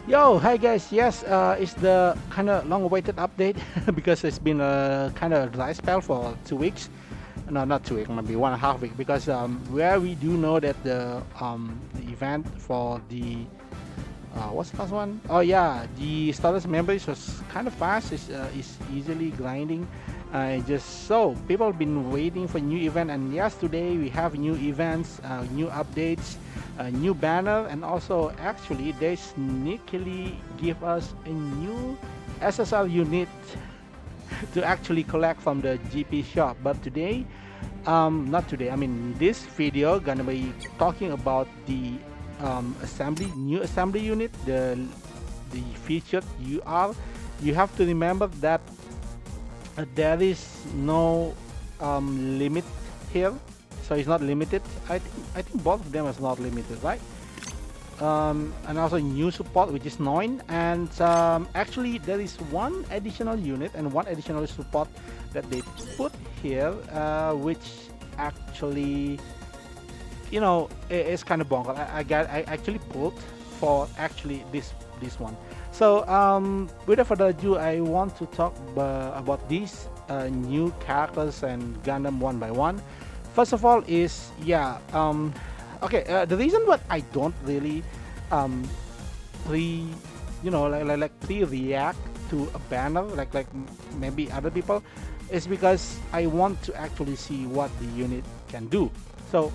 Yo, hi guys. Yes, it's the kind of long-awaited update because it's been a kind of dry spell for 2 weeks. No, not 2 weeks, maybe 1.5 week. Because where we do know that the event for the what's the last one? Oh yeah, the status memories was kind of fast. It's easily grinding. Just so people have been waiting for new event, and yes, today we have new events, new updates, a new banner, and also actually they sneakily give us a new SSR unit to actually collect from the GP shop. But today, not today. I mean, this video gonna be talking about the new assembly unit, the featured UR. You have to remember that there is no limit here, so it's not limited. I think both of them is not limited, right? And also new support, which is 9, and actually there is one additional unit and one additional support that they put here, which actually, it's kind of bonker. I actually pulled for actually this one. So without further ado, I want to talk about these new characters and Gundam one by one. First of all is, yeah, okay, the reason what I don't really um pre like pre-react to a banner like maybe other people is because I want to actually see what the unit can do. So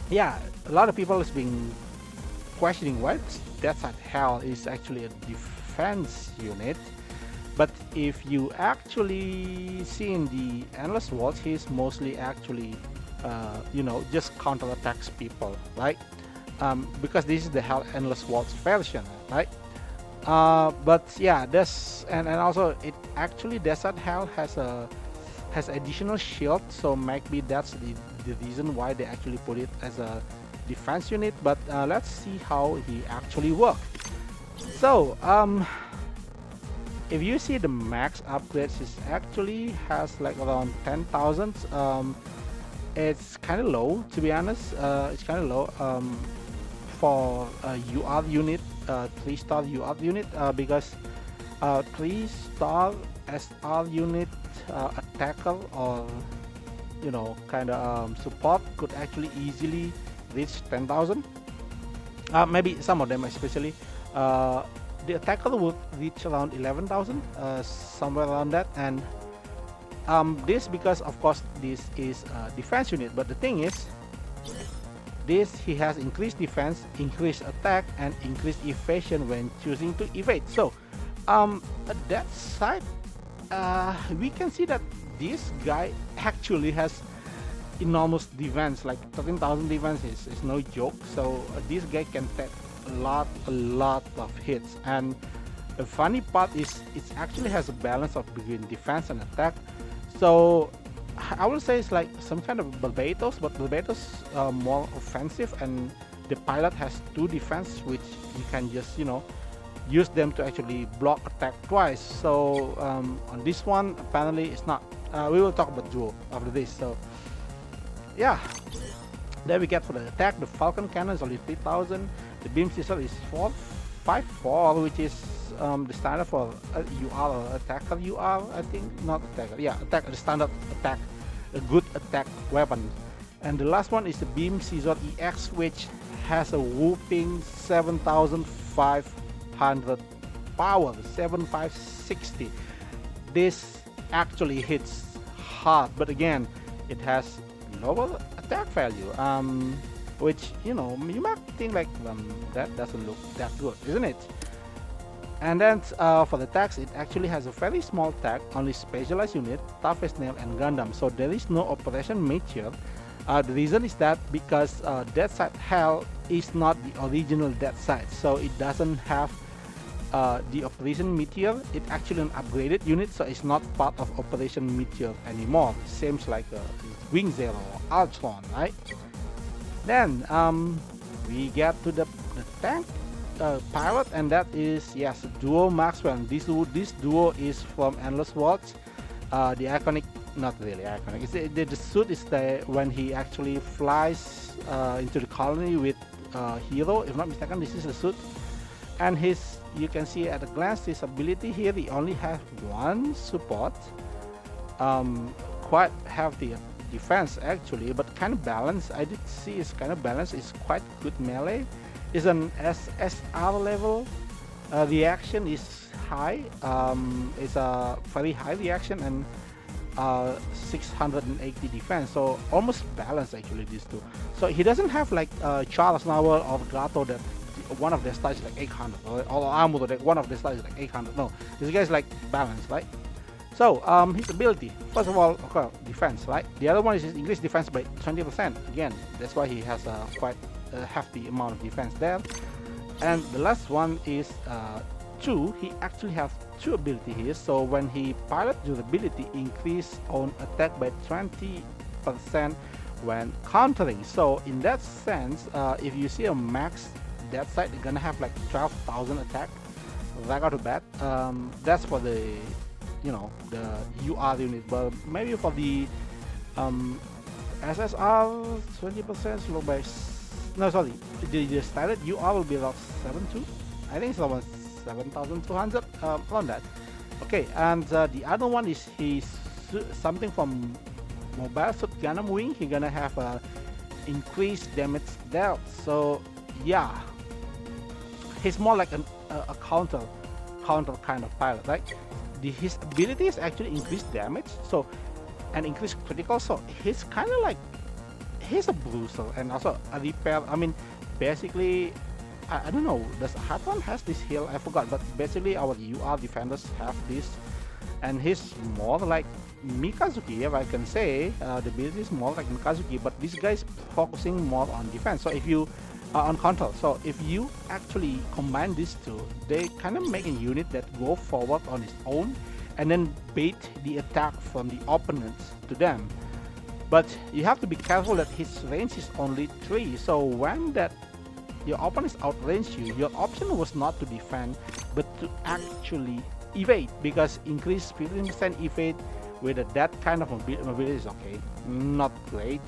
yeah, a lot of people has been questioning what that's at hell is actually a defense unit. But if you actually see in the Endless Wars, he's mostly actually, just counterattacks people, right? Because this is the Hell Endless Wars version, right? But yeah, this and also it actually Desert Hell has additional shield, so maybe that's the reason why they actually put it as a defense unit. But let's see how he actually works. So if you see the max upgrades, it actually has like around 10,000. It's kind of low, to be honest. It's kind of low for a UR unit, 3-star UR unit, because 3-star SR unit attacker or kind of support could actually easily reach 10,000. Maybe some of them, especially. The attacker would reach around 11,000, somewhere around that. And this because of course this is a defense unit, but the thing is this he has increased defense, increased attack, and increased evasion when choosing to evade. So at that side, we can see that this guy actually has enormous defense, like 13,000 defense is no joke. So this guy can take a lot of hits. And the funny part is it actually has a balance of between defense and attack. So I would say it's like some kind of Barbados, but Barbados more offensive, and the pilot has 2 defense, which you can just use them to actually block attack twice. So on this one, apparently it's not. We will talk about duo after this. So yeah, there we get for the attack. The Falcon Cannon is only 3,000. The beam scissor is 454, which is the standard for UR or attacker UR, I think. Not attacker, yeah, attack, the standard attack, a good attack weapon. And the last one is the beam scissor EX, which has a whooping 7,500 power, 7560. This actually hits hard, but again, it has lower attack value. Which you might think like that doesn't look that good, isn't it? And then for the tags, it actually has a very small tag, only specialized unit, toughest nail, and Gundam. So there is no operation meteor. The reason is that because DEATHSCYTHE Hell is not the original DEATHSCYTHE, so it doesn't have the operation meteor. It's actually an upgraded unit, so it's not part of operation meteor anymore. Seems like Wing Zero or Ultron, right? Then we get to the tank pilot, and that is, yes, Duo Maxwell. This duo is from Endless Wars. The iconic, not really iconic. It's the suit is when he actually flies into the colony with Hero. If not mistaken, this is the suit. And his, you can see at a glance, his ability here, he only has one support. Quite hefty defense actually, but kind of balanced. I did see it's kind of balanced. It's quite good melee. It's an SSR level. Reaction is high. It's a very high reaction and 680 defense. So almost balanced actually these two. So he doesn't have like Charles Novel or Gato that one of their stats is like 800 or Armor that one of their stats is like 800. No, this guy's like balanced, right? So, his ability, first of all, okay, defense, right? The other one is his increased defense by 20%. Again, that's why he has a quite hefty amount of defense there. And the last one is 2. He actually has 2 ability here. So when he pilot durability, increase on attack by 20% when countering. So in that sense, if you see a max that side, they're gonna have like 12,000 attack right out of the bat. That's for the, you know, the UR unit, but maybe for the SSR 20% slow by no, sorry, the standard UR will be about 7.2. I think it's almost 7,200 around that. Okay, and the other one is he's something from Mobile Suit Gundam Wing. He's gonna have increased damage dealt. So yeah, he's more like a counter kind of pilot, right? His ability is actually increased damage, so and increased critical. So he's kind of like he's a bruiser and also a repair. I mean, basically, I don't know. Does Hatron has this heal? I forgot, but basically our UR defenders have this, and he's more like Mikazuki. If I can say, the ability is more like Mikazuki, but this guy's focusing more on defense. So if you on control. So if you actually combine these two, they kind of make a unit that go forward on its own and then bait the attack from the opponents to them. But you have to be careful that his range is only 3. So when that your opponents outrange you, your option was not to defend, but to actually evade, because increased 15% evade with that kind of mobility is okay, not great.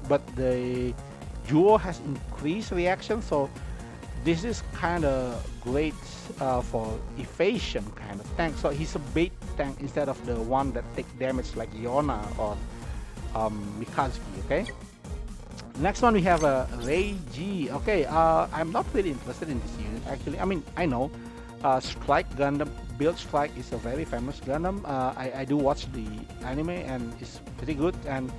But the Duo has increased reaction, so this is kind of great for evasion kind of tank. So he's a bait tank instead of the one that take damage like Yona or Mikazuki. Okay. Next one we have a Reiji. Okay, I'm not really interested in this unit actually. I mean, I know Strike Gundam, Build Strike is a very famous Gundam. I do watch the anime and it's pretty good, and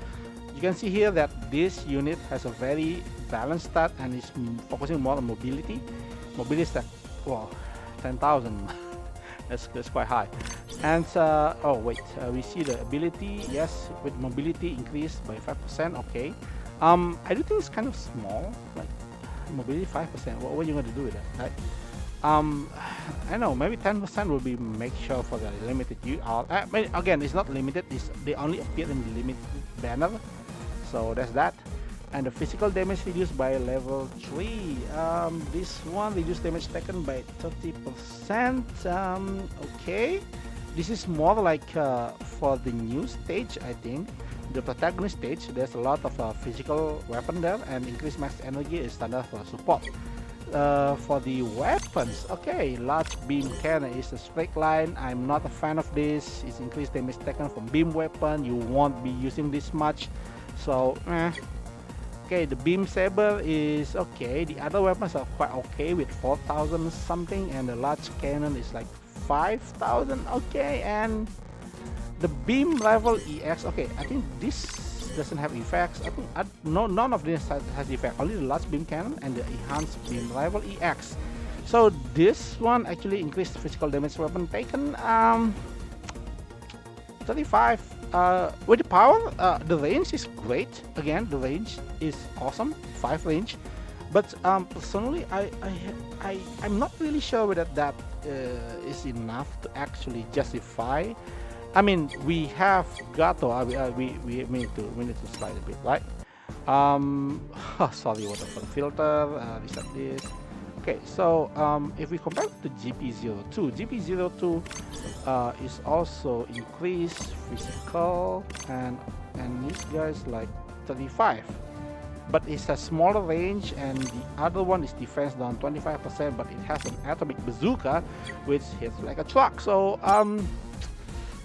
you can see here that this unit has a very balanced stat and is focusing more on mobility. Mobility stat, wow, 10,000. that's quite high. And oh wait, we see the ability. Yes, with mobility increased by 5%. Okay. I do think it's kind of small, like mobility 5%. What are you going to do with that, right? I know, maybe 10% will be make sure for the limited UR. Again, it's not limited. They only appear in the limited banner. So that's that. And the physical damage reduced by level 3. This one reduced damage taken by 30%. Okay. This is more like for the new stage, I think. The protagonist stage, there's a lot of physical weapon there, and increased max energy is standard for support. For the weapons, okay, large beam cannon is a straight line. I'm not a fan of this. It's increased damage taken from beam weapon. You won't be using this much, so okay. The beam saber is okay. The other weapons are quite okay with 4,000 something, and the large cannon is like 5,000. Okay, and the beam level EX. Okay, I think this doesn't have effects. I think none of this has effect. Only the large beam cannon and the enhanced beam level EX. So this one actually increased physical damage weapon taken 35. With the power, the range is great. Again, the range is awesome. 5 range. But personally, I'm not really sure whether that is enough to actually justify. I mean, we have Gato. We need to slide a bit, right? Oh, sorry, water for the filter. Reset this. Okay, so if we compare to GP02, GP02 is also increased physical, and this guy's like 35. but it's a smaller range, and the other one is defense down 25%, but it has an atomic bazooka which hits like a truck. So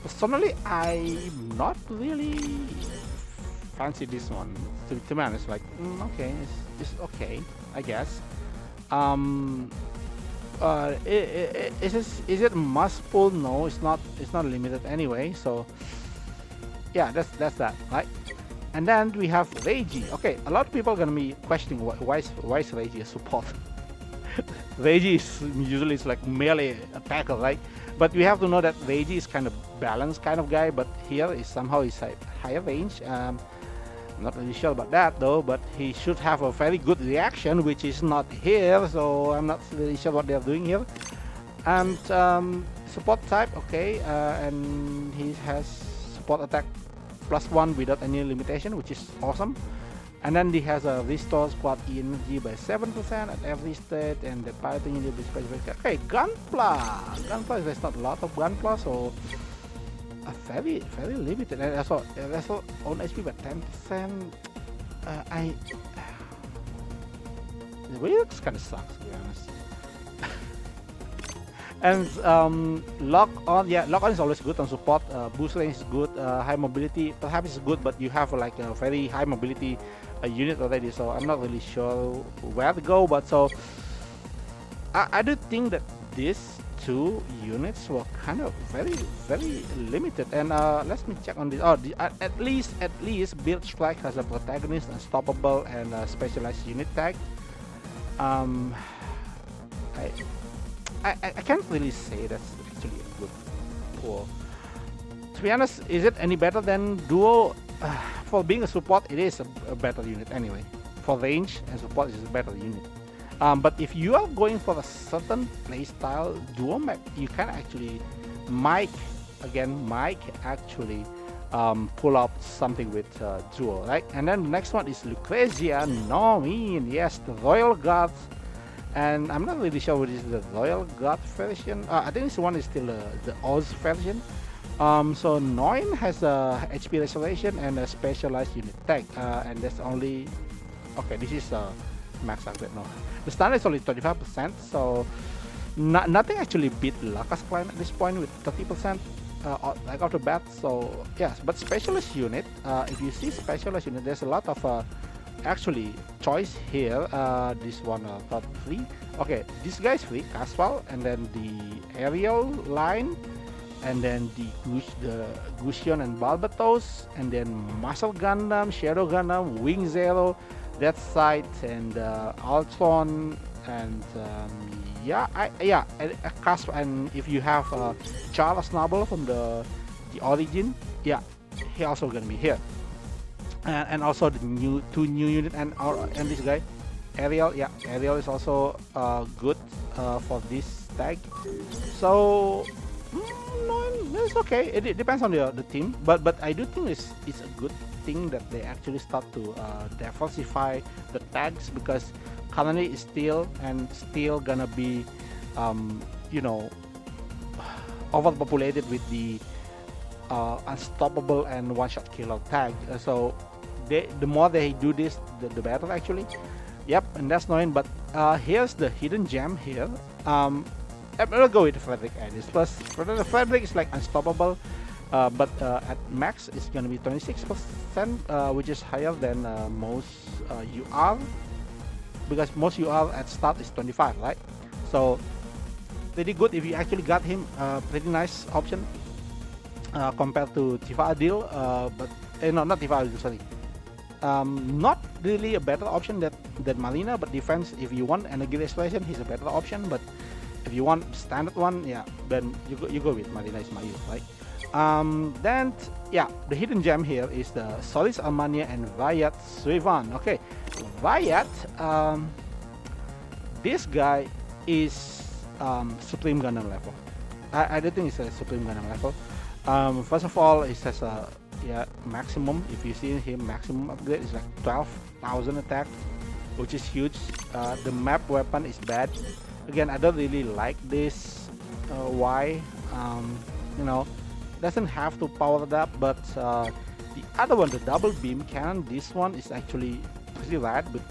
personally, I'm not really fancy this one. To be honest, like okay, it's okay, I guess. Um, is it must pull? No, it's not. It's not limited anyway. So yeah, that's that, right? And then we have Reiji. Okay, a lot of people are gonna be questioning why is Reiji a support? Reiji is usually it's like melee attacker, right? But we have to know that Reiji is kind of balanced kind of guy, but here is somehow he's a higher range. I'm not really sure about that though, but he should have a very good reaction, which is not here, so I'm not really sure what they're doing here. And support type, okay, and he has support attack +1 without any limitation, which is awesome. And then he has a restore squad energy by 7% at every state, and the piloting unit is specific. Okay, Gunpla, there's not a lot of Gunpla, so very limited. And also on HP by 10%. It really kind of sucks, to be honest. And lock on is always good on support. Boost range is good. High mobility perhaps is good, but you have like a very high mobility unit already, so I'm not really sure where to go. But so I do think that these two units were kind of very limited. And let me check on this. Oh, at least Build Strike has a protagonist, unstoppable, and a specialized unit tag. I can't really say that's actually a good pull. To be honest, is it any better than Duo? For being a support, it is a better unit anyway. For range and support, it's a better unit. But if you are going for a certain playstyle, Duo map, you can actually might actually pull up something with Duo, right? And then the next one is Lucrezia Nomin. Yes, the Royal Guard. And I'm not really sure what is the Royal Guard version. I think this one is still the Oz version. So Noin has a HP restoration and a specialized unit tag, and that's only okay. This is max upgrade. No, the standard is only 25%. So nothing actually beat Laka's Clan at this point with 30%. Like off the bat. So yes, but specialist unit. If you see specialist unit, there's a lot of actually choice here. This one got free. Okay, this guy is free, Caswell, and then the aerial line, and then the Gusion and Balbatos, and then Muscle Gundam, Shadow Gundam, Wing Zero, DEATHSCYTHE, and Ultron, and Caswell. And if you have Charles Noble from the Origin, yeah, he also gonna be here. And also the two new unit, and this guy Ariel, yeah, Ariel is also good for this tag. So no, it's okay. It depends on the team, but I do think it's a good thing that they actually start to diversify the tags, because currently it's still gonna be overpopulated with the unstoppable and one-shot killer tag. So the more they do this, the better actually. Yep, and that's annoying. But here's the hidden gem here. I'm gonna go with Frederick Addis. Plus, Frederick is like unstoppable, but at max it's gonna be 26%, which is higher than most UR, because most UR at start is 25, right? So pretty good if you actually got him. Pretty nice option compared to Tifa Adil, but no, not Tifa Adil, sorry. Not really a better option than Marina, but defense, if you want energy restoration, he's a better option. But if you want standard one, yeah, then you go with Marina Ismail, right? Then yeah, the hidden gem here is the Solis Armania and Vayeate Suivan. Okay, Vayeate, this guy is Supreme Gundam level. I don't think it's a Supreme Gundam level. First of all, it has a maximum. If you see him, maximum upgrade is like 12,000 attack, which is huge. The map weapon is bad. Again, I don't really like this. Why? Doesn't have to power it up, but the other one, the double beam cannon, this one is actually pretty rad with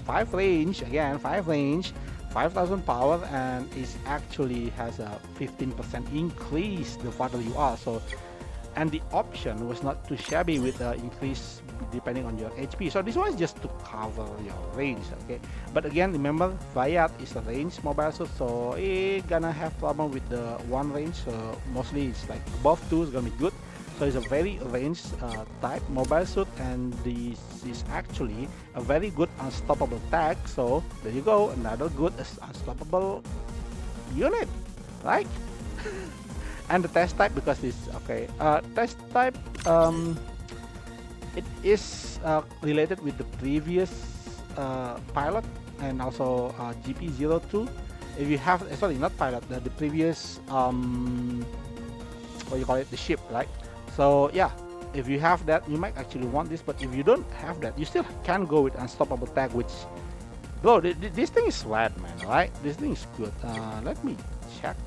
5 range, again 5 range, 5000 power, and it actually has a 15% increase the farther you are. So, and the option was not too shabby with the increase depending on your HP. So this one is just to cover your range, okay? But again, remember, Vayeate is a range mobile suit, so it gonna have problem with the one range. So mostly it's like above 2 is gonna be good. So it's a very range type mobile suit, and this is actually a very good unstoppable tag. So there you go, another good unstoppable unit, right? And the test type, because this okay, test type, it is related with the previous pilot and also GP02. If you have, sorry, not pilot, the previous what you call it, the ship, right? So yeah, if you have that, you might actually want this. But if you don't have that, you still can go with unstoppable tag, which, bro, this thing is rad, man, right? This thing is good. Let me check.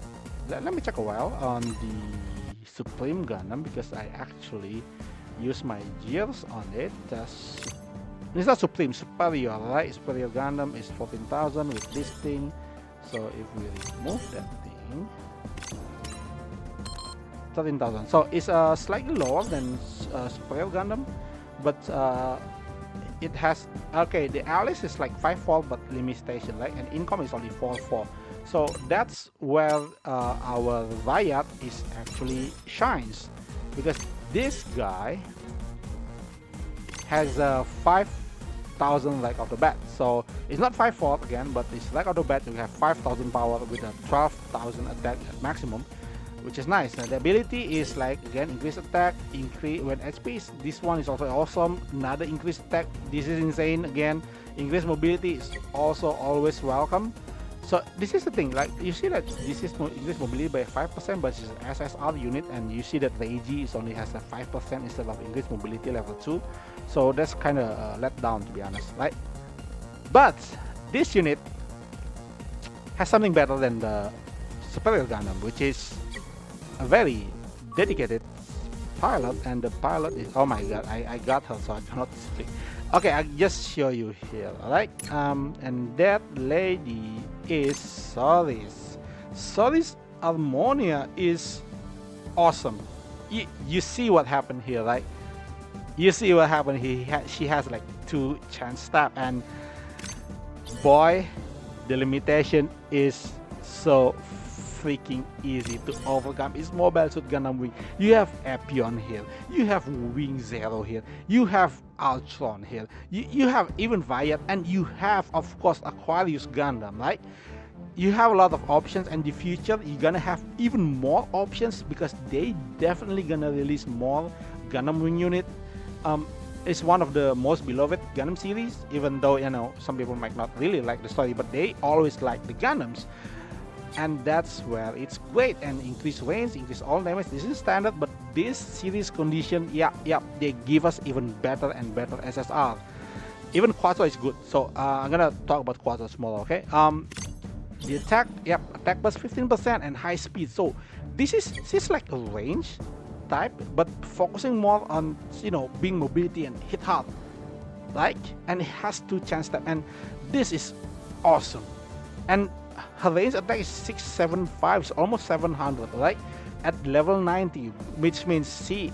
Let me check a while on the Supreme Gundam, because I actually use my gears on it. It's not Supreme, Superior, right? Superior Gundam is 14,000 with this thing. So if we remove that thing, 13,000. So it's slightly lower than Superior Gundam, but it has, okay, the Alice is like 5-4 but limitation, right? And income is only 4-4. So that's where our Vayeate is actually shines, because this guy has 5,000 right off the bat. So it's not 5-4 again, but it's right off the bat. We have 5,000 power with a 12,000 attack at maximum, which is nice. Now the ability is like, again, increase attack, increase when HP is, this one is also awesome. Another increased attack, this is insane. Again, increased mobility is also always welcome. So this is the thing, like you see that this is increased mobility by 5%, but it's an SSR unit, and you see that the AG is only has a 5% instead of increased mobility level 2. So that's kind of let down, to be honest, right? But this unit has something better than the Superior Gundam, which is a very dedicated pilot, and the pilot is, oh my god, I got her, so I cannot speak. Okay, I'll just show you here, alright? And that lady is Solis. Solis Harmonia is awesome. You see what happened here, right? You see what happened here. She has like 2 chance stab, and boy, the limitation is so freaking easy to overcome. It's Mobile Suit Gundam Wing. You have Epion here, you have Wing Zero here, you have Ultron here, you have even Vayeate, and you have, of course, Aquarius Gundam, right? You have a lot of options, and in the future you're gonna have even more options, because they definitely gonna release more Gundam Wing unit. It's one of the most beloved Gundam series, even though, you know, some people might not really like the story, but they always like the Gundams. And that's where it's great, and increase range, increase all damage. This is standard, but this series condition, yeah, they give us even better and better SSR. Even Quattro is good, so I'm gonna talk about Quattro tomorrow, okay? The attack, attack plus 15% and high speed. So this is like a range type, but focusing more on, you know, being mobility and hit hard, like, and it has 2 chance stab, and this is awesome. And her range attack is 675, it's almost 700, right? At level 90, which means she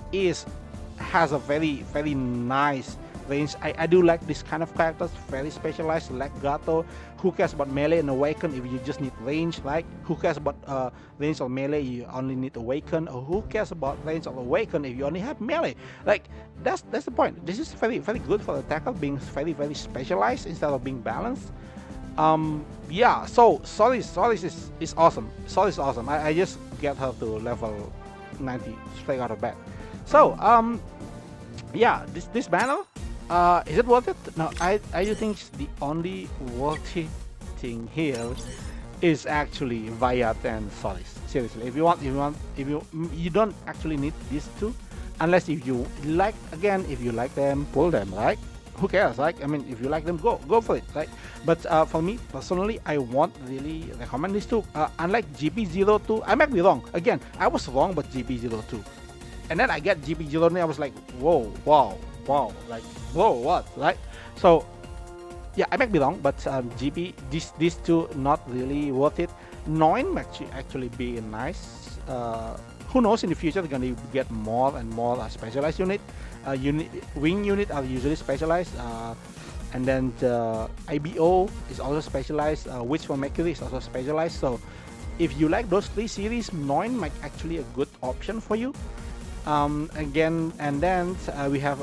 has a very nice range. I do like this kind of characters, very specialized, like Gato. Who cares about melee and awaken if you just need range, right? Who cares about range or melee, you only need awaken? Or who cares about range or awaken if you only have melee? Like, that's the point. This is very good for the attacker, being very specialized instead of being balanced. Yeah, so Solis is awesome. Solis is awesome. I just get her to level 90 straight out of bed. So yeah, this banner, is it worth it? No, I do think the only worthy thing here is actually Vayeate and Solis. Seriously, if you don't actually need these two, unless if you like, again, if you like them, pull them, right? Who cares, right? I mean, if you like them, go for it, right? But for me personally, I won't really recommend these two. Unlike GP02, I might be wrong. Again, I was wrong about GP02, and then I get GP09. I was like, whoa, wow, like, whoa, what, right? So Yeah, I might be wrong, but GB, these two not really worth it. Nine might actually be nice. Who knows, in the future they're gonna get more and more specialized wing unit are usually specialized, and then the IBO is also specialized. Which for Mercury is also specialized. So if you like those three series, Nine might actually a good option for you. Again, and then we have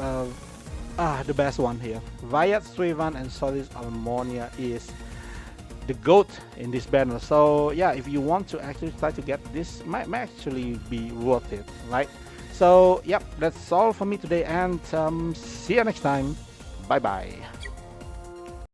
the best one here. Vayeate Strivan and Solis Almonia is the GOAT in this banner. So yeah, if you want to actually try to get this, might actually be worth it, right? So yep, that's all for me today, and see you next time. Bye bye.